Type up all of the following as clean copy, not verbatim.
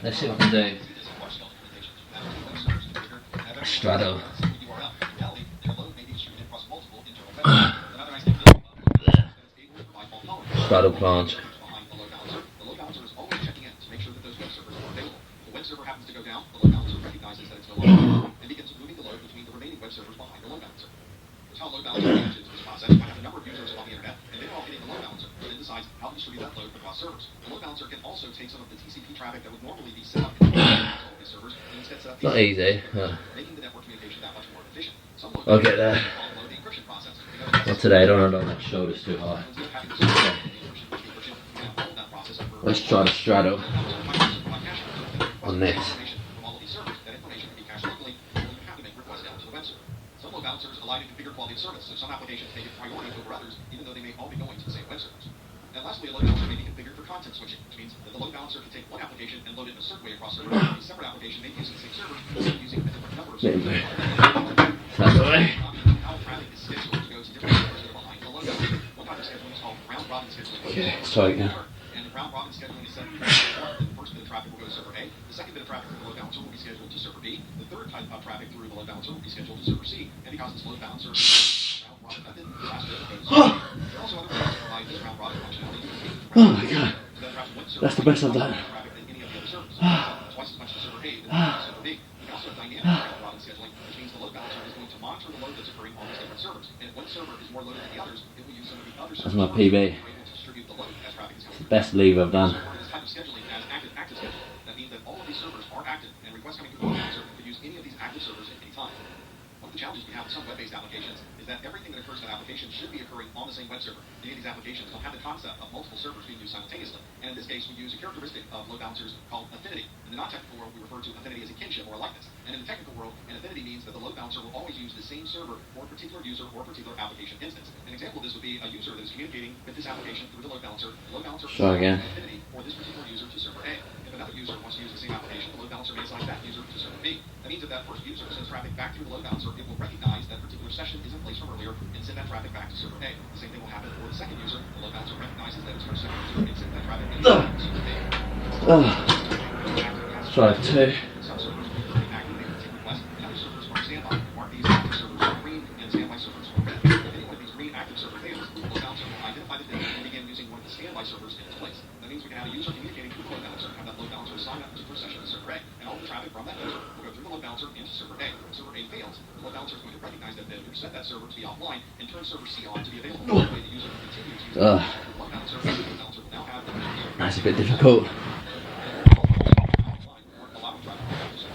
Let's see what I can do. Straddle. Straddle planche. Not easy. I'll get there. Not today, I don't know my shoulders too high. Okay. Let's try to straddle on this. Some load balancers allow you to configure quality of service, so some applications may give priority over others, even though they may all be going to the same web servers. And lastly, a load balancer may be configured for content switching, which means that the load balancer can take one application and load it in a certain way across servers, and a separate application may be using the same server, instead of using a different number of servers. That's the way. How traffic is scheduled to go to different servers that are behind the load balancer. One type of scheduling is called round robin scheduling. Okay, let's try again. And round robin scheduling is set up the first bit of traffic will go to server A, the second bit of traffic from the load balancer will be scheduled to server B, the third type of traffic through the load balancer will be scheduled to server C, and because this load balancer is round robin method, the last bit goes to server B. There are also other ways to provide this round robin functionality. Oh my god, that's the best I've done. Twice as much to server A than to server B. We also have dynamic round robin scheduling, which means the load balancer is going to monitor the load that's occurring on these different servers, and if one server is more loaded than the others, it will use some of the other servers. That's my PB. Best leave I've done. This type of scheduling as active scheduling. That means that all of these servers are active, and requests coming through the load balancer could use any of these active servers at any time. One of the challenges we have with some web-based applications is that everything that occurs in that application should be occurring on the same web server. Many of these applications don't have the concept of multiple servers being used simultaneously, and in this case we use a characteristic of load balancers called affinity. In the non-technical world, we refer to affinity as a kinship or a likeness, and in the technical world, an affinity means that the load balancer will always use the same server for a particular user or a particular application instance. An example of this would be a user that is communicating with this application through the load balancer. The load balancer will assign an affinity for this particular user to server A. If another user wants to use the same application, the load balancer may assign that user to server B. That means that that first user sends traffic back through the load balancer, it will recognize that particular session is in place from earlier and send that traffic back to server A. The same thing will happen for the second user. The load balancer recognizes that it's your second user and sends that traffic back to server A. Let's try two. Some servers will be activated to take requests, and other servers are standby. Mark these active servers are green and standby servers are red. If any one of these green active server fails, the load balancer will identify the thing and begin using one of the standby servers in its place. That means we can have a user communicating through the load balancer, have that load balancer assign that particular session to server A, and all the traffic from that user will go through the load balancer into server A. If server A fails, the load balancer is going to recognize that failure, set that server to be offline, and turn server C on to be available. That way the user can continue to use the load balancer. The load balancer will now have the That's a bit difficult.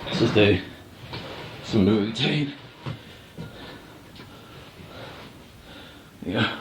Let's just do some of the routine. Yeah.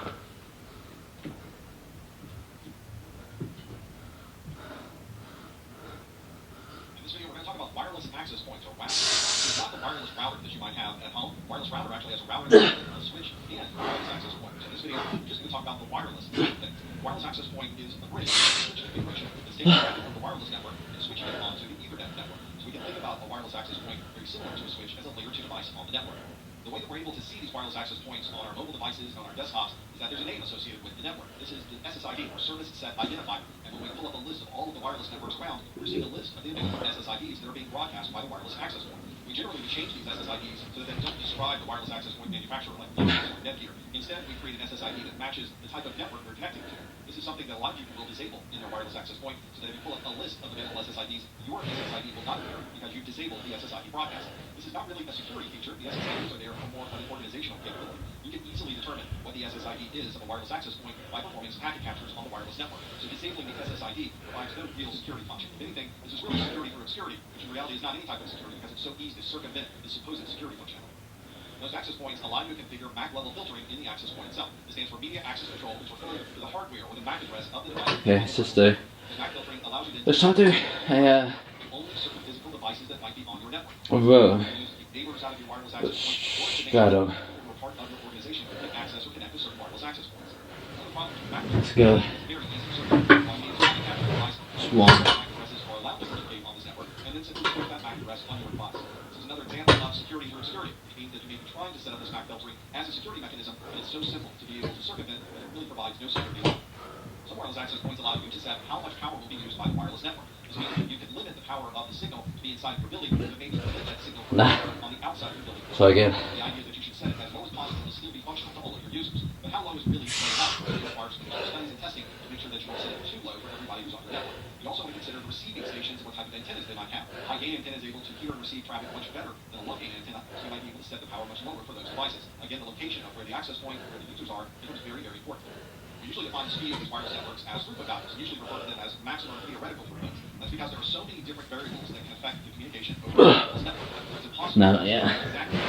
In this video, we're going to talk about wireless access points, or WAP. It's not the wireless router that you might have at home. Wireless router actually has a router, a switch, and wireless access point. So in this video, we're just going to talk about the wireless thing. Wireless access point is a bridge, switch configuration. It's taking traffic from the wireless network and switching it onto the Ethernet network. So we can think about a wireless access point very similar to a switch as a layer 2 device on the network. The way that we're able to see these wireless access points on our mobile devices, on our desktops, is that there's a name associated with the network. This is the SSID, or Service Set Identifier. And when we pull up a list of all of the wireless networks around, we're seeing a list of the individual SSIDs that are being broadcast by the wireless access point. We generally change these SSIDs so that they don't describe the wireless access point manufacturer like Planche or Netgear. Instead, we create an SSID that matches the type of network we're connecting to. This is something that a lot of people will disable in their wireless access point, so that if you pull up a list of available SSIDs, your SSID will not appear because you've disabled the SSID broadcast. This is not really a security feature. The SSIDs are there for more of an organizational capability. You can easily determine what the SSID is of a wireless access point by performing some packet captures on the wireless network. So disabling the SSID provides no real security function. If anything, this is really security for obscurity, which in reality is not any type of security because it's so easy to circumvent the supposed security functionality. Those access points allow you to configure MAC level filtering in the access point itself. This stands for Media Access Control, which refers to the hardware or the MAC address of the device. Okay, let's just do. MAC filtering allows you to let's try to do only certain physical devices that might be on your network. Although, shadow. Let's go. Just one. Another example of security through obscurity. It means that you may be trying to set up this MAC filtering as a security mechanism, but it's so simple to be able to circumvent that it really provides no security at all. Some wireless access points allow you to set how much power will be used by the wireless network. This means that you can limit the power of the signal to be inside of your building, but maybe limit that signal on the outside of your building. So again. The idea is that you should set it as low as possible to still be functional to all of your users. But how low is really low enough? It requires studies and testing to make sure that you don't set it too low for everybody who's on your network. You also want to consider the receiving stations and what type of antennas they might have. High gain antenna is able to hear and receive traffic much better than a low gain antenna, so you might be able to set the power much lower for those devices. Again, the location of where the access point, where the users are, becomes very, very important. We usually define the speed of these wireless networks as throughput values, and usually refer to them as maximum theoretical throughput. That's because there are so many different variables that can affect the communication over this network. It's impossible to exactly